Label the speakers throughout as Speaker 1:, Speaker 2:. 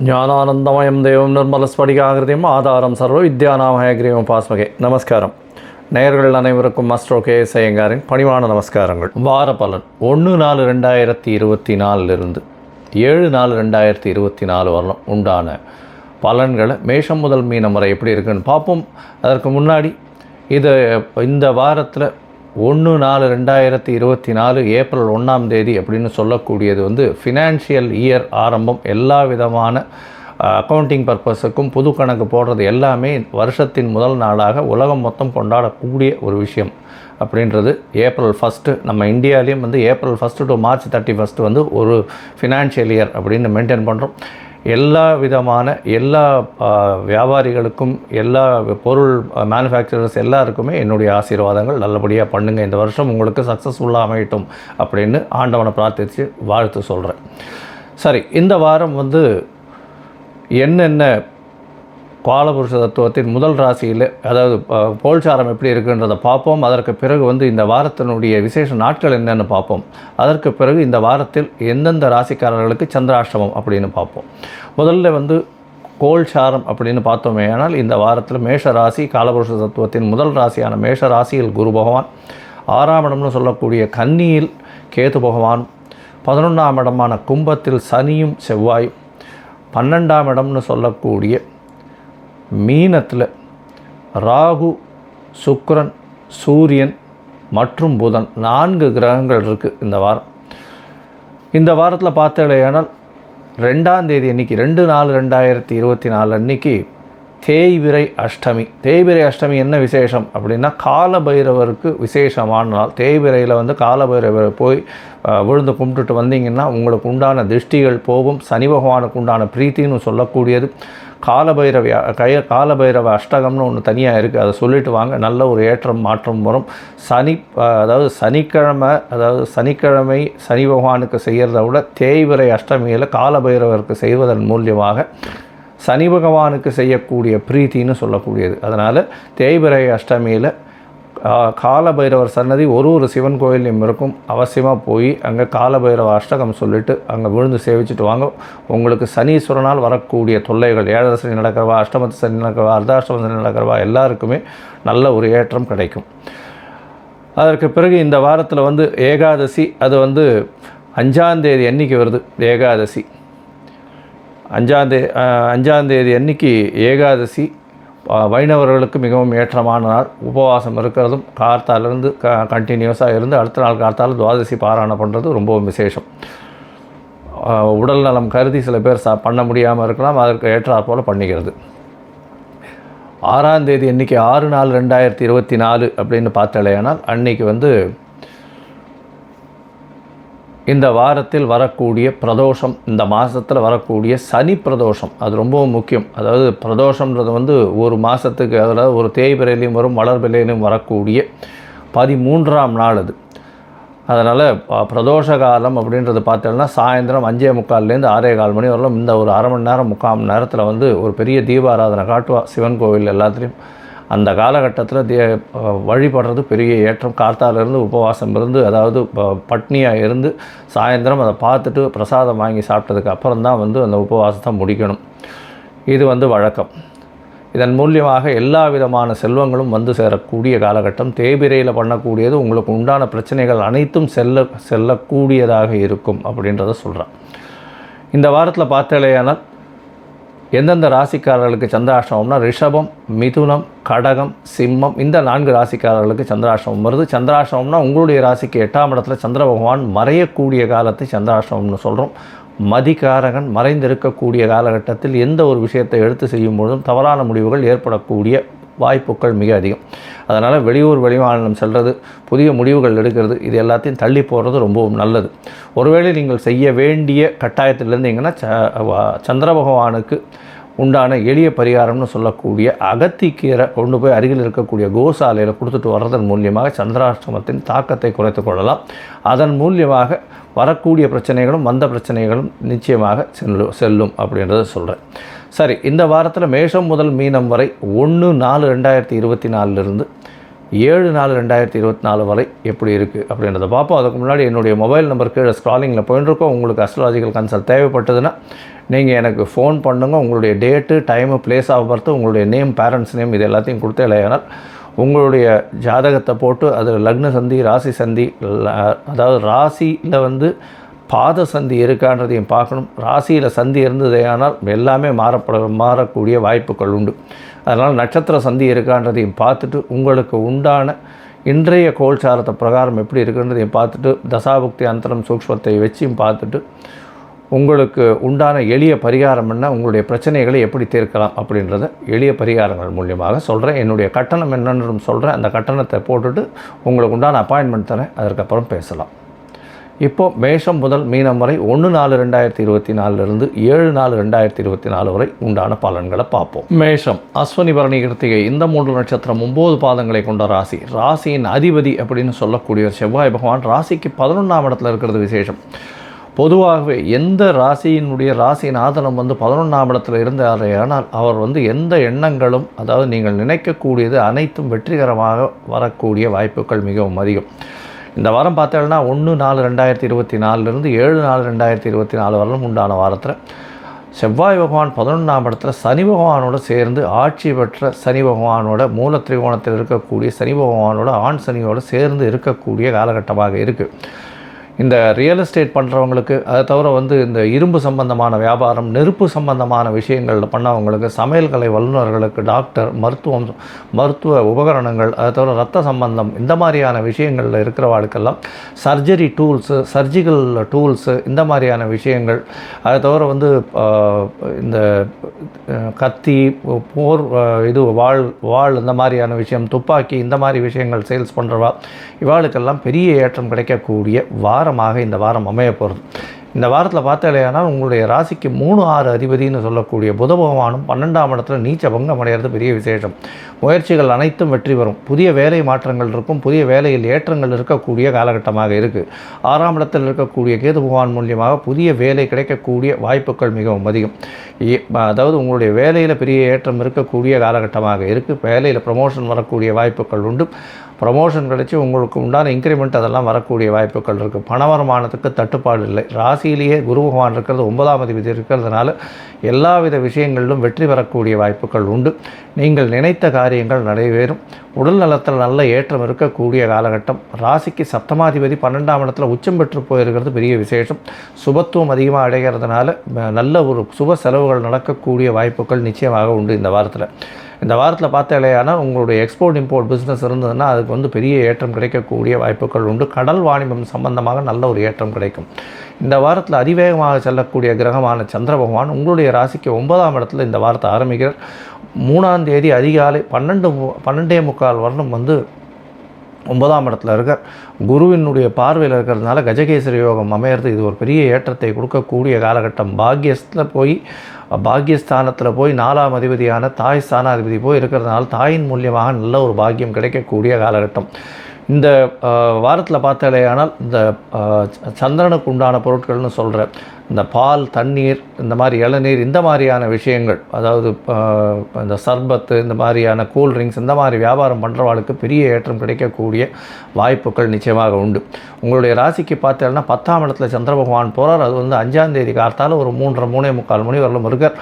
Speaker 1: ஞானானந்தமயம் தேவம் நிர்மலஸ்படிகாகிருதியும் ஆதாரம் சர்வ வித்யாநாமயகிரியம் பாஸ்மகே. நமஸ்காரம். நேயர்கள் அனைவருக்கும் அஸ்ட்ரோ கேஎஸ் ஐயங்காரின் பணிவான நமஸ்காரங்கள். வார பலன் 1/4/2024 7/4/2024 வரலாம் உண்டான பலன்களை மேஷம் முதல் மீனம் வரை எப்படி இருக்குன்னு பார்ப்போம். அதற்கு முன்னாடி இந்த வாரத்தில் 1/4/2024 ஏப்ரல் 1ஆம் தேதி அப்படின்னு சொல்லக்கூடியது ஃபினான்ஷியல் இயர் ஆரம்பம். எல்லா விதமான அக்கௌண்டிங் பர்பஸுக்கும் புது கணக்கு போடுறது எல்லாமே வருஷத்தின் முதல் நாளாக உலகம் மொத்தம் கொண்டாடக்கூடிய ஒரு விஷயம் அப்படின்றது ஏப்ரல் 1 நம்ம இந்தியாவிலையும் ஏப்ரல் 1 டு மார்ச் 31 ஒரு ஃபினான்ஷியல் இயர் அப்படின்னு மெயின்டைன் பண்ணுறோம். எல்லா விதமான வியாபாரிகளுக்கும் எல்லா பொருள் மேனுஃபேக்சரர்ஸ் எல்லாருக்குமே என்னுடைய ஆசீர்வாதங்கள். நல்லபடியாக பண்ணுங்கள், இந்த வருஷம் உங்களுக்கு சக்ஸஸ்ஃபுல்லாக அமையட்டும் அப்படின்னு ஆண்டவனை பிரார்த்தித்து வாழ்த்து சொல்கிறேன். சரி, இந்த வாரம் என்னென்ன காலபுருஷ தத்துவத்தின் முதல் ராசியில் அதாவது கோல்சாரம் எப்படி இருக்குன்றதை பார்ப்போம். அதற்கு பிறகு இந்த வாரத்தினுடைய விசேஷ நாட்கள் என்னென்னு பார்ப்போம். அதற்கு பிறகு இந்த வாரத்தில் எந்தெந்த ராசிக்காரர்களுக்கு சந்திராஷ்டமம் அப்படின்னு பார்ப்போம். முதல்ல கோல்சாரம் அப்படின்னு பார்த்தோமே ஆனால் இந்த வாரத்தில் மேஷ ராசி காலபுருஷ தத்துவத்தின் முதல் ராசியான மேஷ ராசியில் குரு பகவான், 6ஆம் இடம்னு சொல்லக்கூடிய கன்னியில் கேது பகவான், 11ஆம் இடமான கும்பத்தில் சனியும் செவ்வாயும், 12ஆம் இடம்னு சொல்லக்கூடிய மீனத்தில் ராகு, சுக்கிரன், சூரியன் மற்றும் புதன் 4 கிரகங்கள் இருக்குது இந்த வாரம். இந்த வாரத்தில் பார்த்தேனால் 2ஆம் தேதி அன்றைக்கி 2/4/2024 அன்றைக்கி தேய்பிறை அஷ்டமி. தேய்பிறை அஷ்டமி என்ன விசேஷம் அப்படின்னா காலபைரவருக்கு விசேஷமான நாள். தேய்பிறையில் காலபைரவரை போய் விழுந்து கும்பிட்டுட்டு வந்தீங்கன்னா உங்களுக்கு உண்டான திருஷ்டிகள் போகும். சனி பகவானுக்கு உண்டான பிரீத்தின்னு சொல்லக்கூடியது. காலபைரவ அஷ்டகம்னு ஒன்று தனியாக இருக்குது, அதை சொல்லிட்டு வாங்க. நல்ல ஒரு ஏற்றம் மாற்றம் வரும். சனிக்கிழமை சனி பகவானுக்கு செய்கிறத விட தேய்பிறை அஷ்டமியில் காலபைரவருக்கு செய்வதன் மூலியமாக சனி பகவானுக்கு செய்யக்கூடிய பிரீத்தின்னு சொல்லக்கூடியது. அதனால் தேய்பிறை அஷ்டமியில் காலபைரவர் சன்னதி ஒரு சிவன் கோயிலையும் இருக்கும். அவசியமாக போய் அங்கே காலபைரவ அஷ்டகம் சொல்லிவிட்டு அங்கே விழுந்து சேவிச்சுட்டு வாங்க. உங்களுக்கு சனீஸ்வரனால் வரக்கூடிய தொல்லைகள், 7 சனி நடக்கிறவா, அஷ்டமத்து சனி நடக்கிறவா, அர்த்தாஷ்டம சனி நடக்கிறவா எல்லாருக்குமே நல்ல ஒரு ஏற்றம் கிடைக்கும். அதற்கு பிறகு இந்த வாரத்தில் ஏகாதசி, அது 5ஆம் தேதி அன்றைக்கி வருது. ஏகாதசி 5ஆம் தேதி அன்றைக்கி ஏகாதசி வைணவர்களுக்கு மிகவும் ஏற்றமான நாள். உபவாசம் இருக்கிறதும் கார்த்தாலிருந்து கண்டினியூஸாக இருந்து அடுத்த நாள் கார்த்தால் துவாதசி பாராயணம் பண்ணுறது ரொம்பவும் விசேஷம். உடல் நலம் கருதி சில பேர் பண்ண முடியாமல் இருக்கலாம், அதற்கு ஏற்றாற் போல் பண்ணிக்கிறது. 6ஆம் தேதி அன்றைக்கி 6/4/2024 அப்படின்னு பார்த்தாலேயானால் அன்றைக்கி இந்த வாரத்தில் வரக்கூடிய பிரதோஷம், இந்த மாதத்தில் வரக்கூடிய சனி பிரதோஷம், அது ரொம்பவும் முக்கியம். அதாவது பிரதோஷம்ன்றது ஒரு மாதத்துக்கு, அதாவது ஒரு தேய்பிரையிலையும் வரும் வளர்பிரையிலையும் வரக்கூடிய 13ஆம் நாள் அது. அதனால் பிரதோஷ காலம் அப்படின்றது பார்த்தோம்னா சாயந்தரம் 5:45 6:15 மணி வரலாம். இந்த ஒரு அரை மணி நேரம் 3/4 மணி நேரத்தில் ஒரு பெரிய தீபாராதனை காட்டுவா சிவன் கோவில் எல்லாத்துலேயும். அந்த காலகட்டத்தில் வழிபடுறது பெரிய ஏற்றம். கார்த்தாலிருந்து உபவாசம் இருந்து, அதாவது பட்னியாக இருந்து சாயந்தரம் அதை பார்த்துட்டு பிரசாதம் வாங்கி சாப்பிட்டதுக்கு அப்புறம்தான் அந்த உபவாசத்தை முடிக்கணும். இது வழக்கம். இதன் மூலியமாக எல்லா விதமான செல்வங்களும் சேரக்கூடிய காலகட்டம். தேய்பிரையில் பண்ணக்கூடியது உங்களுக்கு உண்டான பிரச்சனைகள் அனைத்தும் செல்லக்கூடியதாக இருக்கும் அப்படின்றத சொல்கிறேன். இந்த வாரத்தில் பார்த்தாலேயானால் எந்தெந்த ராசிக்காரர்களுக்கு சந்திராஷ்டமம்னா ரிஷபம், மிதுனம், கடகம், சிம்மம், இந்த 4 ராசிக்காரர்களுக்கு சந்திராஷ்டமம் வருது. சந்திராஷ்டமம்னா உங்களுடைய ராசிக்கு 8ஆம் இடத்துல சந்திர பகவான் மறையக்கூடிய காலத்தை சந்திராஷ்டமம்னு சொல்கிறோம். மதிகாரகன் மறைந்திருக்கக்கூடிய காலகட்டத்தில் எந்த ஒரு விஷயத்தை எடுத்து செய்யும் பொழுதும் தவறான முடிவுகள் ஏற்படக்கூடிய வாய்ப்புகள் மிக அதிகம். அதனால் வெளிமாநிலம் செல்வது, புதிய முடிவுகள் எடுக்கிறது, இது எல்லாத்தையும் தள்ளி போடுறது ரொம்பவும் நல்லது. ஒருவேளை நீங்கள் செய்ய வேண்டிய கட்டாயத்தில் இருந்தீங்கன்னா சந்திர பகவானுக்கு உண்டான எளிய பரிகாரம்னு சொல்லக்கூடிய அகத்திக்கீரை கொண்டு போய் அருகில் இருக்கக்கூடிய கோசாலையில் கொடுத்துட்டு வர்றதன் மூலியமாக சந்திராஷ்டமத்தின் தாக்கத்தை குறைத்து கொள்ளலாம். அதன் மூலியமாக வரக்கூடிய பிரச்சனைகளும் வந்த பிரச்சனைகளும் நிச்சயமாக செல்லும் அப்படின்றத சொல்கிறேன். சரி, இந்த வாரத்தில் மேஷம் முதல் மீனம் வரை 1/4/2024 7/4/2024 வரை எப்படி இருக்குது அப்படின்றத பார்ப்போம். அதுக்கு முன்னாடி என்னுடைய மொபைல் நம்பர் கீழே ஸ்க்ராலிங்கில் போயிட்டுருக்கோம். உங்களுக்கு அஸ்ட்ராலஜிக்கல் கன்சல்ட் தேவைப்பட்டதுன்னா நீங்கள் எனக்கு ஃபோன் பண்ணுங்கள். உங்களுடைய date, time, place of birth, உங்களுடைய நேம், பேரண்ட்ஸ் நேம் இது எல்லாத்தையும் கொடுத்தே இல்லையானால் உங்களுடைய ஜாதகத்தை போட்டு அதில் லக்ன சந்தி, ராசி சந்தி, அதாவது ராசியில் பாத சந்தி இருக்கான்றதையும் பார்க்கணும். ராசியில் சந்தி இருந்ததேயானால் எல்லாமே மாறக்கூடிய வாய்ப்புகள் உண்டு. அதனால் நட்சத்திர சந்தி இருக்கான்றதையும் பார்த்துட்டு உங்களுக்கு உண்டான இன்றைய கோல்சாரத்தை பிரகாரம் எப்படி இருக்குன்றதையும் பார்த்துட்டு தசாபுக்தி அந்தரம் சூக்ஷ்மத்தை வச்சியும் பார்த்துட்டு உங்களுக்கு உண்டான எளிய பரிகாரம் என்ன, உங்களுடைய பிரச்சனைகளை எப்படி தீர்க்கலாம் அப்படின்றத எளிய பரிகாரங்கள் மூலியமாக சொல்கிறேன். என்னுடைய கட்டணம் என்னன்னு சொல்கிறேன். அந்த கட்டணத்தை போட்டுட்டு உங்களுக்கு உண்டான அப்பாயின்மெண்ட் தரேன். அதற்கப்புறம் பேசலாம். இப்போது மேஷம் முதல் மீனம் வரை 1/4/2024 7/4/2024 வரை உண்டான பலன்களை பார்ப்போம். மேஷம் அஸ்வினி பரணி கிருத்திகை இந்த 3 நட்சத்திரம் 9 பாதங்களை கொண்ட ராசி. ராசியின் அதிபதி அப்படின்னு சொல்லக்கூடிய செவ்வாய் பகவான் ராசிக்கு 11ஆம் இடத்துல இருக்கிறது விசேஷம். பொதுவாகவே எந்த ராசியினுடைய ராசிநாதனம் 11ஆம் இடத்துல இருந்தாரே ஆனால் அவர் எந்த எண்ணங்களும், அதாவது நீங்கள் நினைக்கக்கூடியது அனைத்தும் வெற்றிகரமாக வரக்கூடிய வாய்ப்புகள் மிகவும் அதிகம். இந்த வாரம் பார்த்தீங்கன்னா 1/4/2024 7/4/2024 வரலும் உண்டான வாரத்தில் செவ்வாய் பகவான் 11ஆம் இடத்துல சனி பகவானோட சேர்ந்து ஆட்சி பெற்ற சனி பகவானோட மூல திரிகோணத்தில் இருக்கக்கூடிய சனி பகவானோட ஆண் சனியோடு சேர்ந்து இருக்கக்கூடிய காலகட்டமாக இருக்குது. இந்த ரியல் எஸ்டேட் பண்ணுறவங்களுக்கு, அதை தவிர இந்த இரும்பு சம்பந்தமான வியாபாரம், நெருப்பு சம்பந்தமான விஷயங்களில் பண்ணவங்களுக்கு, சமையல் கலை வல்லுநர்களுக்கு, டாக்டர், மருத்துவ உபகரணங்கள், அதை தவிர ரத்த சம்பந்தம் இந்த மாதிரியான விஷயங்களில் இருக்கிறவாளுக்கெல்லாம் சர்ஜரி டூல்ஸு, சர்ஜிக்கல் டூல்ஸு இந்த மாதிரியான விஷயங்கள், அதை தவிர இந்த கத்தி, போர் வாழ் இந்த மாதிரியான விஷயம், துப்பாக்கி இந்த மாதிரி விஷயங்கள் சேல்ஸ் பண்ணுறவா இவாளுக்கெல்லாம் பெரிய ஏற்றம் கிடைக்கக்கூடிய வாரமாக இந்த வாரம் அமைய போகிறது. இந்த வாரத்தில் பார்த்தாலேயானால் உங்களுடைய ராசிக்கு 3-6 அதிபதினு சொல்லக்கூடிய புத பகவானும் 12ஆம் இடத்துல நீச்ச பங்கம் அடைகிறது பெரிய விசேஷம். முயற்சிகள் அனைத்தும் வெற்றி பெறும். புதிய வேலை மாற்றங்கள் இருக்கும். புதிய வேலையில் ஏற்றங்கள் இருக்கக்கூடிய காலகட்டமாக இருக்குது. 6ஆம் இடத்தில் இருக்கக்கூடிய கேது பகவான் மூலியமாக புதிய வேலை கிடைக்கக்கூடிய வாய்ப்புகள் மிகவும் அதிகம். அதாவது உங்களுடைய வேலையில் பெரிய ஏற்றம் இருக்கக்கூடிய காலகட்டமாக இருக்குது. வேலையில் ப்ரமோஷன் வரக்கூடிய வாய்ப்புகள் உண்டு. ப்ரமோஷன் கிடைச்சி உங்களுக்கு உண்டான இன்க்ரிமெண்ட் அதெல்லாம் வரக்கூடிய வாய்ப்புகள் இருக்குது. பண வருமானத்துக்கு தட்டுப்பாடு இல்லை. ராசியிலேயே குரு பகவான் இருக்கிறது 9ஆம் அதிபதி இருக்கிறதுனால எல்லாவித விஷயங்களிலும் வெற்றி பெறக்கூடிய வாய்ப்புகள் உண்டு. நீங்கள் நினைத்த காரியங்கள் நடைபெறும். உடல் நலத்தில் நல்ல ஏற்றம் இருக்கக்கூடிய காலகட்டம். ராசிக்கு சப்தமாதிபதி 12ஆம் இடத்துல உச்சம் பெற்று போயிருக்கிறது பெரிய விசேஷம். சுபத்துவம் அதிகமாக அடைகிறதுனால நல்ல ஒரு சுப செலவுகள் நடக்கக்கூடிய வாய்ப்புகள் நிச்சயமாக உண்டு இந்த வாரத்தில். இந்த வாரத்தில் பார்த்தாலேயானால் உங்களுடைய எக்ஸ்போர்ட் இம்போர்ட் பிஸ்னஸ் இருந்ததுன்னா அதுக்கு பெரிய ஏற்றம் கிடைக்கக்கூடிய வாய்ப்புகள் உண்டு. கடல் வாணிபம் சம்பந்தமாக நல்ல ஒரு ஏற்றம் கிடைக்கும். இந்த வாரத்தில் அதிவேகமாக செல்லக்கூடிய கிரகமான சந்திர பகவான் உங்களுடைய ராசிக்கு 9ஆம் இடத்துல இந்த வாரத்தை ஆரம்பிக்கிறார். 3ஆம் தேதி அதிகாலை 12:45 வரணும் 9ஆம் இடத்துல இருக்க குருவினுடைய பார்வையில் இருக்கிறதுனால கஜகேசரி யோகம் அமையிறது. இது ஒரு பெரிய ஏற்றத்தை கொடுக்கக்கூடிய காலகட்டம். பாக்கியஸ்தானத்தில் போய் 4ஆம் அதிபதியான தாய் ஸ்தானாதிபதி போய் இருக்கிறதுனால தாயின் மூலியமாக நல்ல ஒரு பாக்கியம் கிடைக்கக்கூடிய காலகட்டம். இந்த வாரத்தில் பார்த்தாலேயானால் இந்த சந்திரனுக்கு உண்டான பொருட்கள்னு சொல்கிற இந்த பால், தண்ணீர், இந்த மாதிரி இளநீர் இந்த மாதிரியான விஷயங்கள், அதாவது இந்த சர்பத்து, இந்த மாதிரியான கூல்ட்ரிங்க்ஸ் இந்த மாதிரி வியாபாரம் பண்ணுறவாளுக்கு பெரிய ஏற்றம் கிடைக்கக்கூடிய வாய்ப்புகள் நிச்சயமாக உண்டு. உங்களுடைய ராசிக்கு பார்த்தீங்கன்னா 10ஆம் இடத்துல சந்திர பகவான் போகிறார். அது 5ஆம் தேதி காலத்தால் ஒரு 3:30 மணி வரலும் இருக்கார்.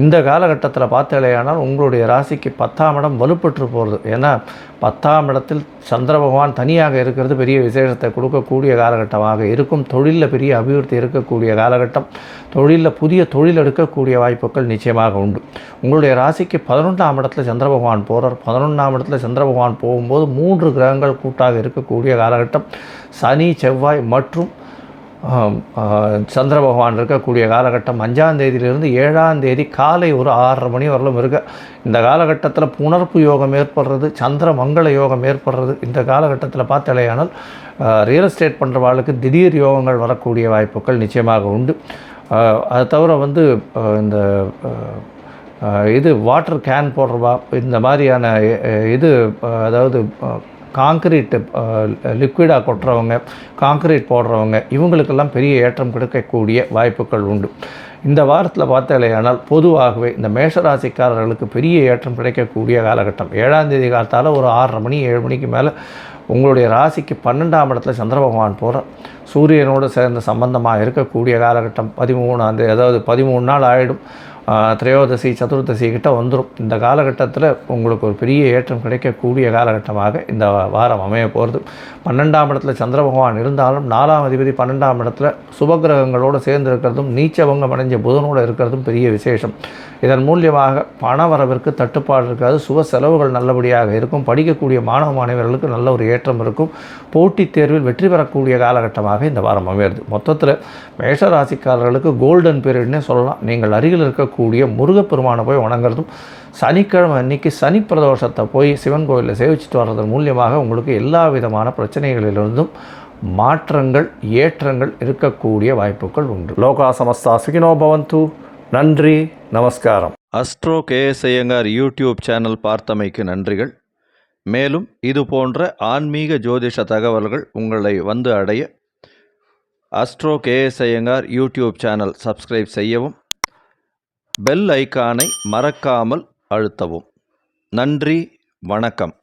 Speaker 1: இந்த காலகட்டத்தில் பார்த்தாலேயானால் உங்களுடைய ராசிக்கு 10ஆம் இடம் வலுப்பெற்று போகிறது. ஏன்னா 10ஆம் இடத்தில் சந்திர பகவான் தனியாக இருக்கிறது பெரிய விசேஷத்தை கொடுக்கக்கூடிய காலகட்டமாக இருக்கும். தொழிலில் பெரிய அபிவிருத்தி இருக்கக்கூடிய காலகட்டம். தொழிலில் புதிய தொழில் எடுக்கக்கூடிய வாய்ப்புகள் நிச்சயமாக உண்டு. உங்களுடைய ராசிக்கு 11ஆம் இடத்துல சந்திர பகவான் போகிறார். 11ஆம் இடத்துல சந்திர பகவான் போகும்போது 3 கிரகங்கள் கூட்டாக இருக்கக்கூடிய காலகட்டம். சனி, செவ்வாய் மற்றும் சந்திர பகவான் இருக்கக்கூடிய காலகட்டம். 5ஆம் தேதியிலிருந்து 7ஆம் தேதி காலை ஒரு 6:30 மணி வரலும் இருக்க. இந்த காலகட்டத்தில் புணர்ப்பு யோகம் ஏற்படுறது, சந்திர மங்கள யோகம் ஏற்படுறது. இந்த காலகட்டத்தில் பார்த்தாலேயானால் ரியல் எஸ்டேட் பண்ணுறவாளுக்கு திடீர் யோகங்கள் வரக்கூடிய வாய்ப்புகள் நிச்சயமாக உண்டு. அதை தவிர இந்த இது வாட்டர் கேன் போடுறவா, இந்த மாதிரியான அதாவது காங்க்ரீட்டு லிக்விடாக கொட்டுறவங்க, காங்க்ரீட் போடுறவங்க, இவங்களுக்கெல்லாம் பெரிய ஏற்றம் கிடைக்கக்கூடிய வாய்ப்புகள் உண்டு. இந்த வாரத்தில் பார்த்தாலேயானால் பொதுவாகவே இந்த மேஷராசிக்காரர்களுக்கு பெரிய ஏற்றம் கிடைக்கக்கூடிய காலகட்டம். 7ஆம் தேதி காலத்தால் ஒரு 6:30 மணி 7 மணிக்கு மேலே உங்களுடைய ராசிக்கு 12ஆம் இடத்துல சந்திர பகவான் போகிறார். சூரியனோடு சேர்ந்த சம்பந்தமாக இருக்கக்கூடிய காலகட்டம் 13ஆம் தேதி, அதாவது 13 நாள் ஆகிடும். திரையோதசி சதுர்தசி கிட்ட வந்துடும். இந்த காலகட்டத்தில் உங்களுக்கு ஒரு பெரிய ஏற்றம் கிடைக்கக்கூடிய காலகட்டமாக இந்த வாரம் அமைய போகிறது. 12ஆம் இடத்துல சந்திர பகவான் இருந்தாலும் 4ஆம் அதிபதி 12ஆம் இடத்துல சுபகிரகங்களோடு சேர்ந்து இருக்கிறதும் நீச்சபங்கம் அடைஞ்ச புதனோடு இருக்கிறதும் பெரிய விசேஷம். இதன் மூலியமாக பண வரவிற்கு தட்டுப்பாடு இருக்காது. சுப செலவுகள் நல்லபடியாக இருக்கும். படிக்கக்கூடிய மாணவ மாணவர்களுக்கு நல்ல ஒரு ஏற்றம் இருக்கும். போட்டித் தேர்வில் வெற்றி பெறக்கூடிய காலகட்டமாக இந்த வாரம் அமைகிறது. மொத்தத்தில் மேஷராசிக்காரர்களுக்கு கோல்டன் பீரியட்னே சொல்லலாம். நீங்கள் அருகில் இருக்கக்கூடிய முருகப்பெருமானை போய் வணங்குறதும், சனிக்கிழமை அன்னைக்கு சனி பிரதோஷத்தை போய் சிவன் கோயிலில் சேவிச்சுட்டு வர்றதன் மூலியமாக உங்களுக்கு எல்லா விதமான பிரச்சனைகளிலிருந்தும் மாற்றங்கள் ஏற்றங்கள் இருக்கக்கூடிய வாய்ப்புகள் உண்டு. லோகா சமஸ்தா சுகினோ பவந்து. நன்றி, நமஸ்காரம்.
Speaker 2: Astro KS Iyengar YouTube channel பார்த்தமைக்கு நன்றிகள். மேலும் இது போன்ற ஆன்மீக ஜோதிஷ தகவல்கள் உங்களை வந்து அடைய astro KS Iyengar YouTube channel subscribe செய்யவும், பெல் ஐக்கானை மறக்காமல் அழுத்தவும். நன்றி, வணக்கம்.